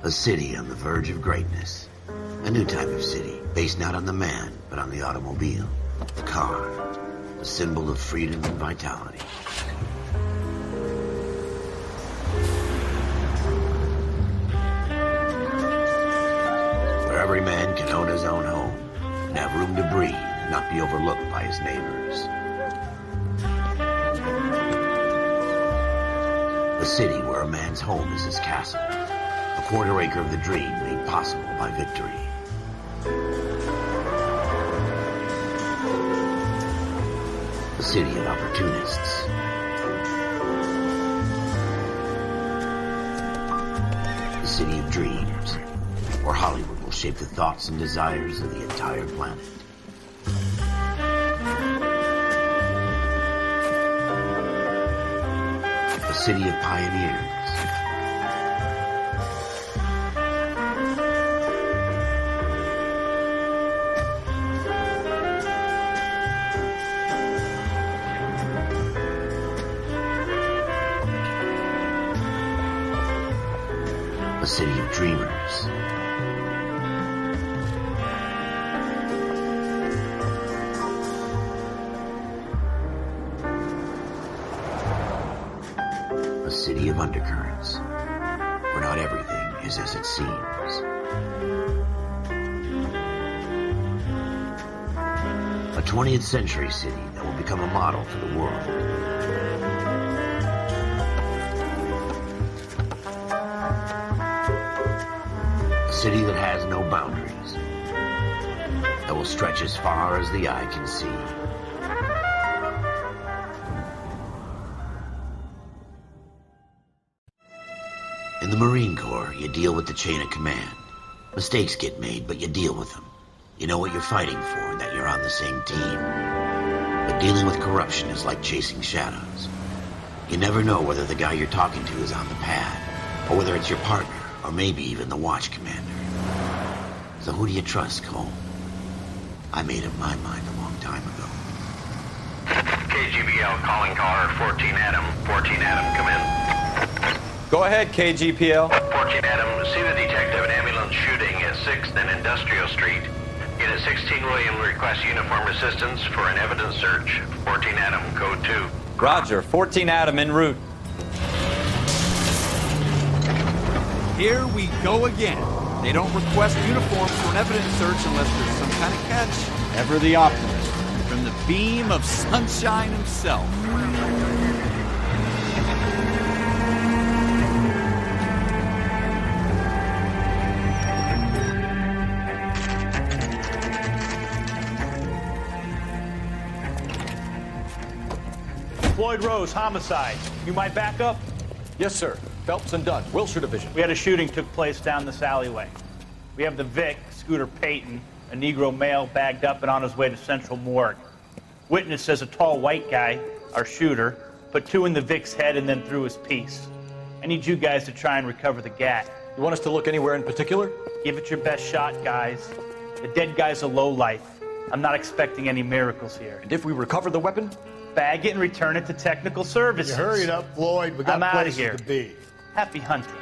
A city on the verge of greatness. A new type of city, based not on the man, but on the automobile. The car. The symbol of freedom and vitality. Where every man can own his own home, and have room to breathe, and not be overlooked by his neighbors. A city where a man's home is his castle. A quarter acre of the dream made possible by victory. A city of opportunists. A city of dreams, where Hollywood will shape the thoughts and desires of the entire planet. A city of pioneers. A city of dreamers. A city of undercurrents, where not everything is as it seems. A 20th century city that will become a model for the world. A city that has no boundaries, that will stretch as far as the eye can see. In the Marine Corps, you deal with the chain of command. Mistakes get made, but you deal with them. You know what you're fighting for and that you're on the same team. But dealing with corruption is like chasing shadows. You never know whether the guy you're talking to is on the pad, or whether it's your partner, or maybe even the watch commander. So who do you trust, Cole? I made up my mind a long time ago. KGBL calling caller 14 Adam. 14 Adam, come in. Go ahead, KGPL. 14 Adam, see the detective and ambulance shooting at 6th and Industrial Street. Unit 16 William requests uniform assistance for an evidence search. 14 Adam, code 2. Roger, 14 Adam en route. Here we go again. They don't request uniforms for an evidence search unless there's some kind of catch. Ever the optimist. From the beam of sunshine himself. Floyd Rose, homicide. You might back up? Yes, sir. Phelps and Dunn, Wilshire Division. We had a shooting took place down this alleyway. We have the Vic, Scooter Payton, a Negro male bagged up and on his way to Central Morgue. Witness says a tall white guy, our shooter, put 2 in the Vic's head and then threw his piece. I need you guys to try and recover the gat. You want us to look anywhere in particular? Give it your best shot, guys. The dead guy's a lowlife. I'm not expecting any miracles here. And if we recover the weapon? Bag it and return it to technical services. You hurry it up, Floyd. We got I'm outta places here. to be. Happy hunting.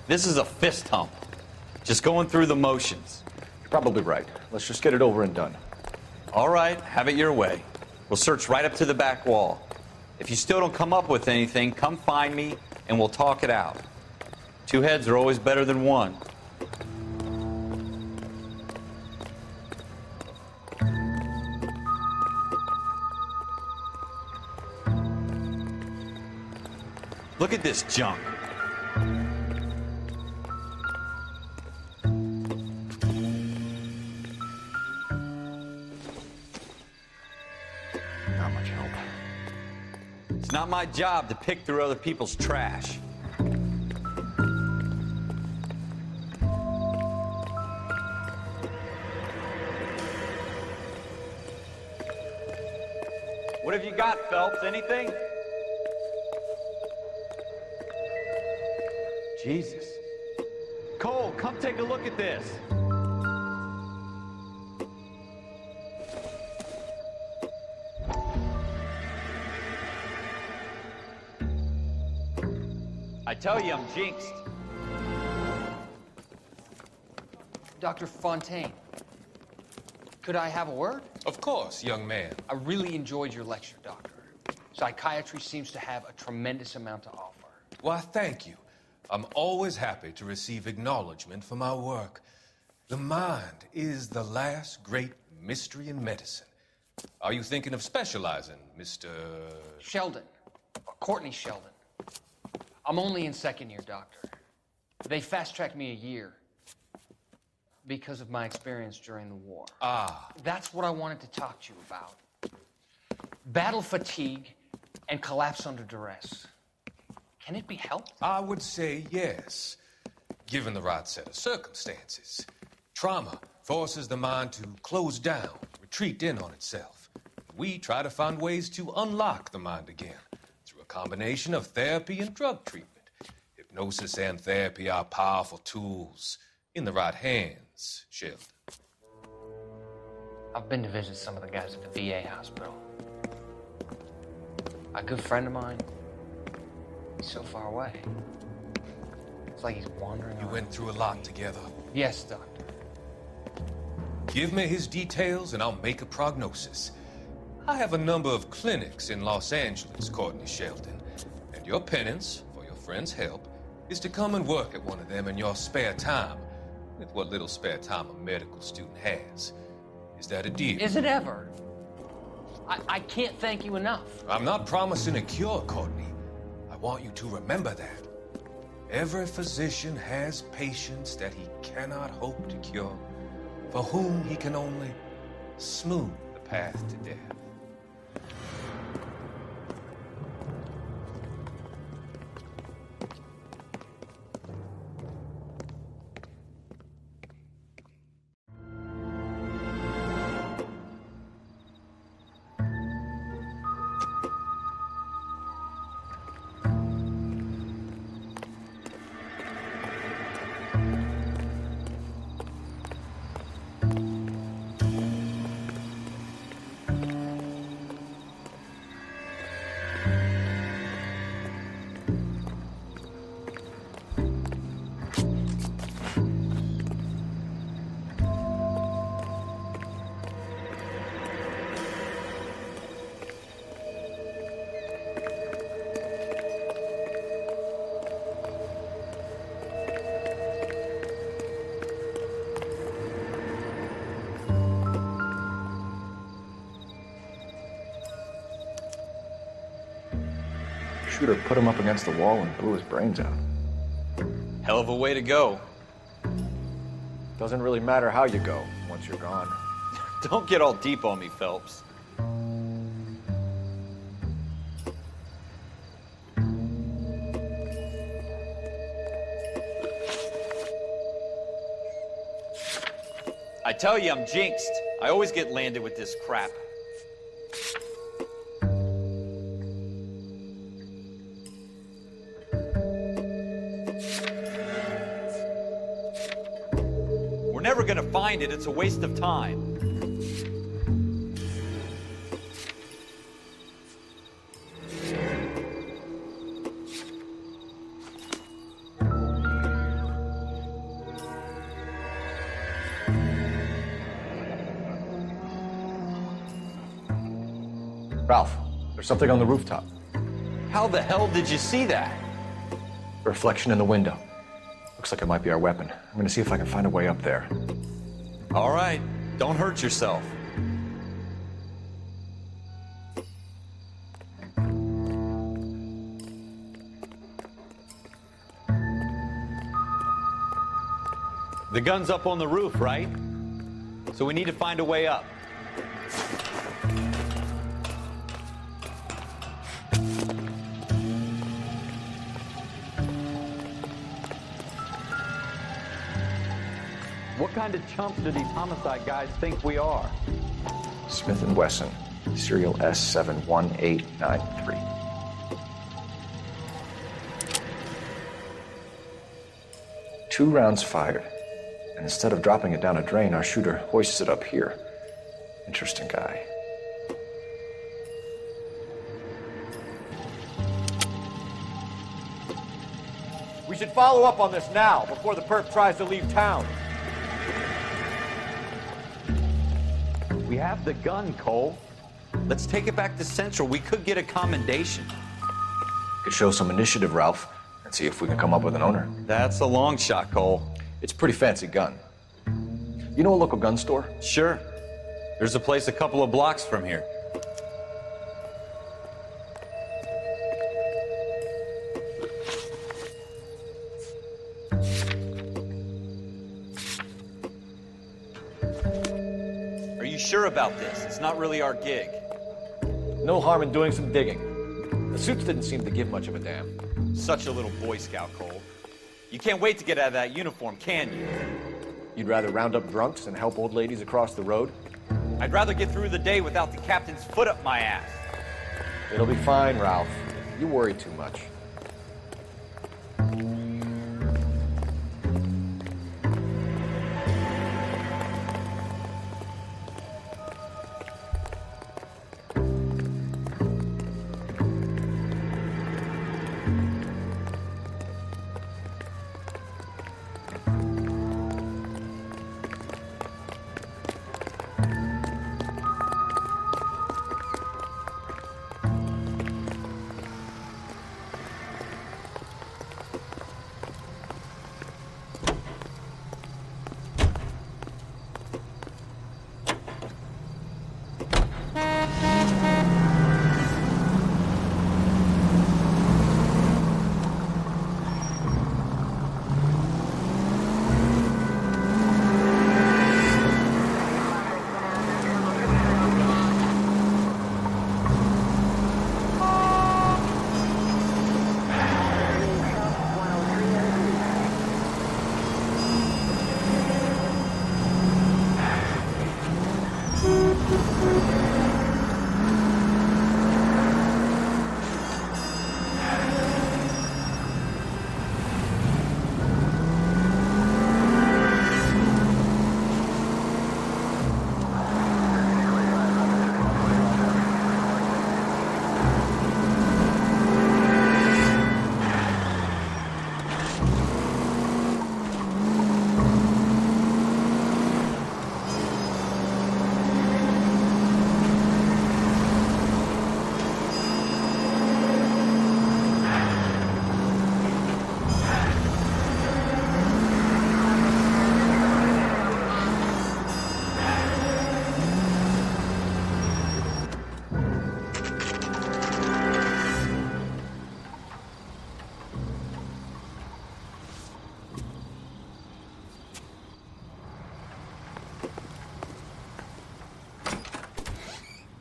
This is a fist hump. Just going through the motions. You're probably right. Let's just get it over and done. All right, have it your way. We'll search right up to the back wall. If you still don't come up with anything, come find me and we'll talk it out. 2 heads are always better than 1. Look at this junk. Not much help. It's not my job to pick through other people's trash. What have you got, Phelps? Anything? Jesus. Cole, come take a look at this. tell you I'm jinxed. Dr. Fontaine, could I have a word? Of course, young man. I really enjoyed your lecture, Doctor. Psychiatry seems to have a tremendous amount to offer. Why, thank you. I'm always happy to receive acknowledgement for my work. The mind is the last great mystery in medicine. Are you thinking of specializing, Mr. Sheldon. Courtney Sheldon. I'm only in second year, Doctor. They fast-tracked me a year because of my experience during the war. Ah. That's what I wanted to talk to you about. Battle fatigue and collapse under duress. Can it be helped? I would say yes, given the right set of circumstances. Trauma forces the mind to close down, retreat in on itself. We try to find ways to unlock the mind again through a combination of therapy and drug treatment. Hypnosis and therapy are powerful tools in the right hands, Sheldon. I've been to visit some of the guys at the VA hospital. A good friend of mine, he's so far away. It's like he's wandering You around. went through a lot together. Yes, Doctor. Give me his details and I'll make a prognosis. I have a number of clinics in Los Angeles, Courtney Sheldon, and your penance for your friend's help is to come and work at one of them in your spare time, with what little spare time a medical student has. Is that a deal? Is it ever? I can't thank you enough. I'm not promising a cure, Courtney. I want you to remember that. Every physician has patients that he cannot hope to cure, for whom he can only smooth the path to death. Shooter put him up against the wall and blew his brains out. Hell of a way to go. Doesn't really matter how you go once you're gone. Don't get all deep on me, Phelps. I tell you, I'm jinxed. I always get landed with this crap. We're never gonna find it. It's a waste of time. Ralph, there's something on the rooftop. How the hell did you see that? A reflection in the window. Looks like it might be our weapon. I'm gonna see if I can find a way up there. All right, don't hurt yourself. The gun's up on the roof, right? So we need to find a way up. What kind of chumps do these homicide guys think we are? Smith & Wesson, serial S71893. Two rounds fired, and instead of dropping it down a drain, our shooter hoists it up here. Interesting guy. We should follow up on this now, before the perp tries to leave town. We have the gun, Cole. Let's take it back to Central. We could get a commendation. Could show some initiative, Ralph, and see if we can come up with an owner. That's a long shot, Cole. It's a pretty fancy gun. You know a local gun store? Sure. There's a place a couple of blocks from here. Are you sure about this? It's not really our gig. No harm in doing some digging. The suits didn't seem to give much of a damn. Such a little Boy Scout, Cole. You can't wait to get out of that uniform, can you? You'd rather round up drunks and help old ladies across the road? I'd rather get through the day without the captain's foot up my ass. It'll be fine, Ralph. You worry too much.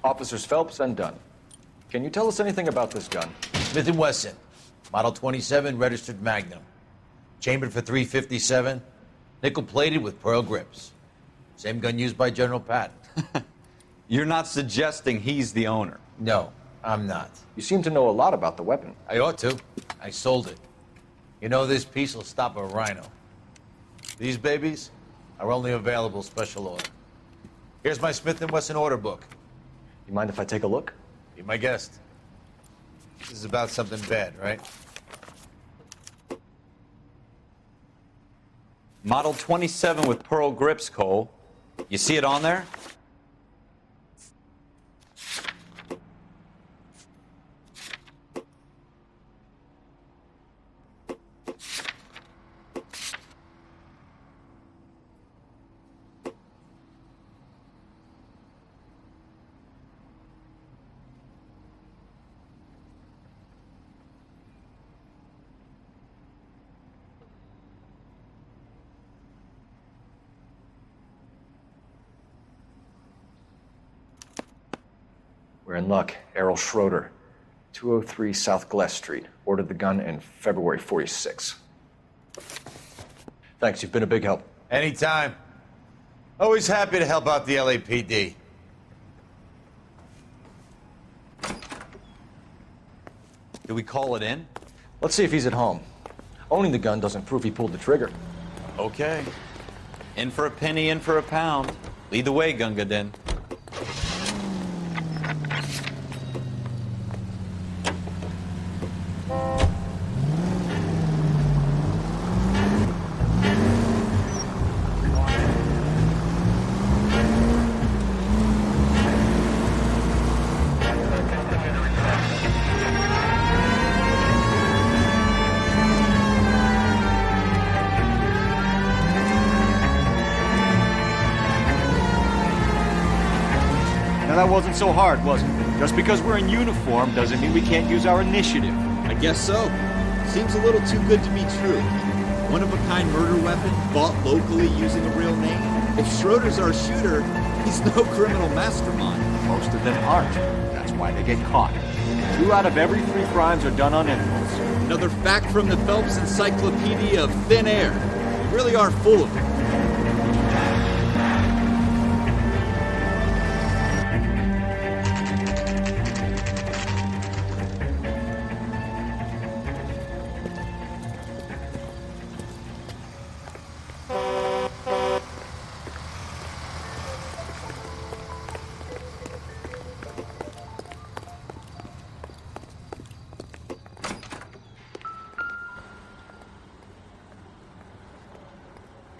Officers Phelps and Dunn. Can you tell us anything about this gun? Smith & Wesson, Model 27, registered Magnum. Chambered for .357, nickel-plated with pearl grips. Same gun used by General Patton. You're not suggesting he's the owner? No, I'm not. You seem to know a lot about the weapon. I ought to. I sold it. You know, this piece will stop a rhino. These babies are only available special order. Here's my Smith & Wesson order book. You mind if I take a look? Be my guest. This is about something bad, right? Model 27 with pearl grips, Cole. You see it on there? We're in luck. Errol Schroeder, 203 South Glass Street. Ordered the gun in February '46. Thanks, you've been a big help. Anytime. Always happy to help out the LAPD. Do we call it in? Let's see if he's at home. Owning the gun doesn't prove he pulled the trigger. Okay. In for a penny, in for a pound. Lead the way, Gunga Din. that wasn't so hard, was it? Just because we're in uniform doesn't mean we can't use our initiative. I guess so. Seems a little too good to be true. One-of-a-kind murder weapon bought locally using a real name. If Schroeder's our shooter, he's no criminal mastermind. Most of them aren't. That's why they get caught. 2 out of every 3 crimes are done on impulse. Another fact from the Phelps Encyclopedia of Thin Air. We really are full of it.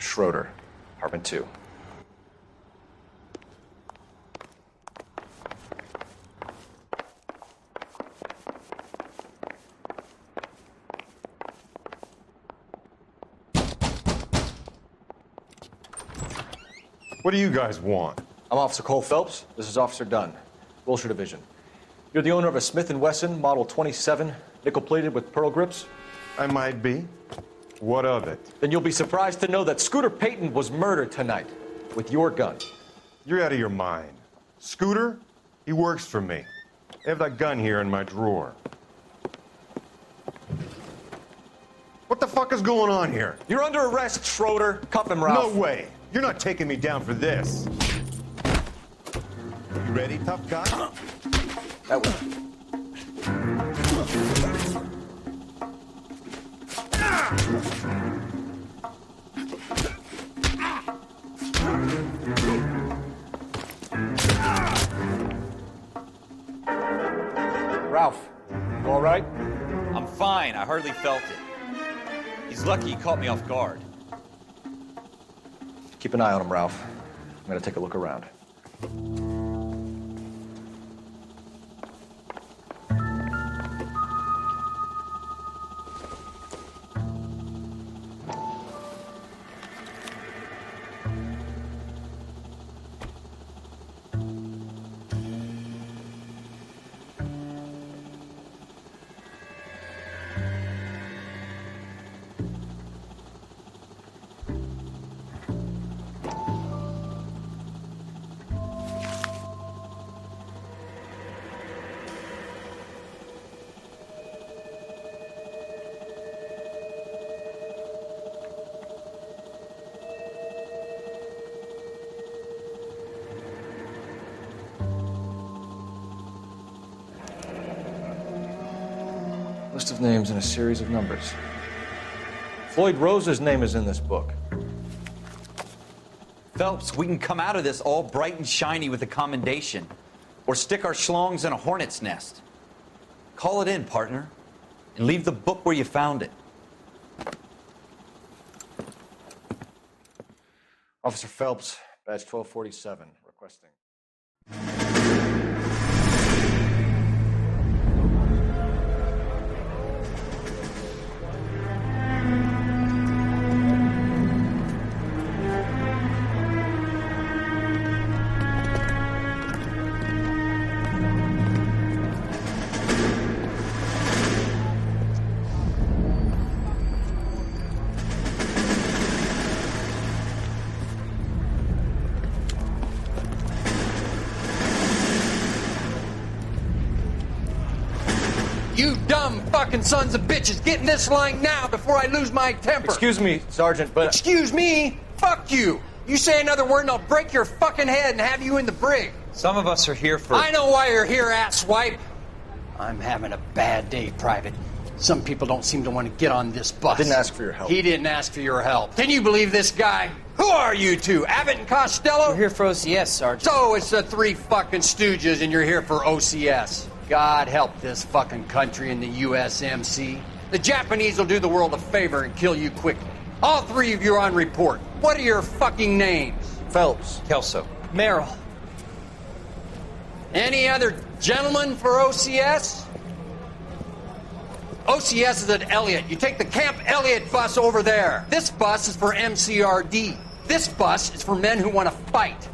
Schroeder, apartment 2. What do you guys want? I'm Officer Cole Phelps. This is Officer Dunn, Wilshire Division. You're the owner of a Smith & Wesson Model 27, nickel-plated with pearl grips? I might be. What of it? Then you'll be surprised to know that Scooter Payton was murdered tonight with your gun. You're out of your mind. Scooter? He works for me. I have that gun here in my drawer. What the fuck is going on here? You're under arrest, Schroeder. Cuff him, Ralph. No way. You're not taking me down for this. You ready, tough guy? That way. Ralph, you all right? I'm fine. I hardly felt it. He's lucky he caught me off guard. Keep an eye on him, Ralph. I'm gonna take a look around. List of names and a series of numbers. Floyd Rose's name is in this book. Phelps, we can come out of this all bright and shiny with a commendation, or stick our schlongs in a hornet's nest. Call it in, partner, and leave the book where you found it. Officer Phelps, badge 1247, requesting. You dumb fucking sons of bitches, get in this line now before I lose my temper. Excuse me, Sergeant, but... Excuse me? Fuck you. You say another word and I'll break your fucking head and have you in the brig. Some of us are here for... I know why you're here, asswipe. I'm having a bad day, Private. Some people don't seem to want to get on this bus. I didn't ask for your help. He didn't ask for your help. Can you believe this guy? Who are you two? Abbott and Costello? We're here for OCS, Sergeant. So it's the 3 fucking stooges and you're here for OCS. God help this fucking country and the USMC. The Japanese will do the world a favor and kill you quickly. All 3 of you are on report. What are your fucking names? Phelps. Kelso. Merrill. Any other gentlemen for OCS? OCS is at Elliott. You take the Camp Elliott bus over there. This bus is for MCRD. This bus is for men who want to fight.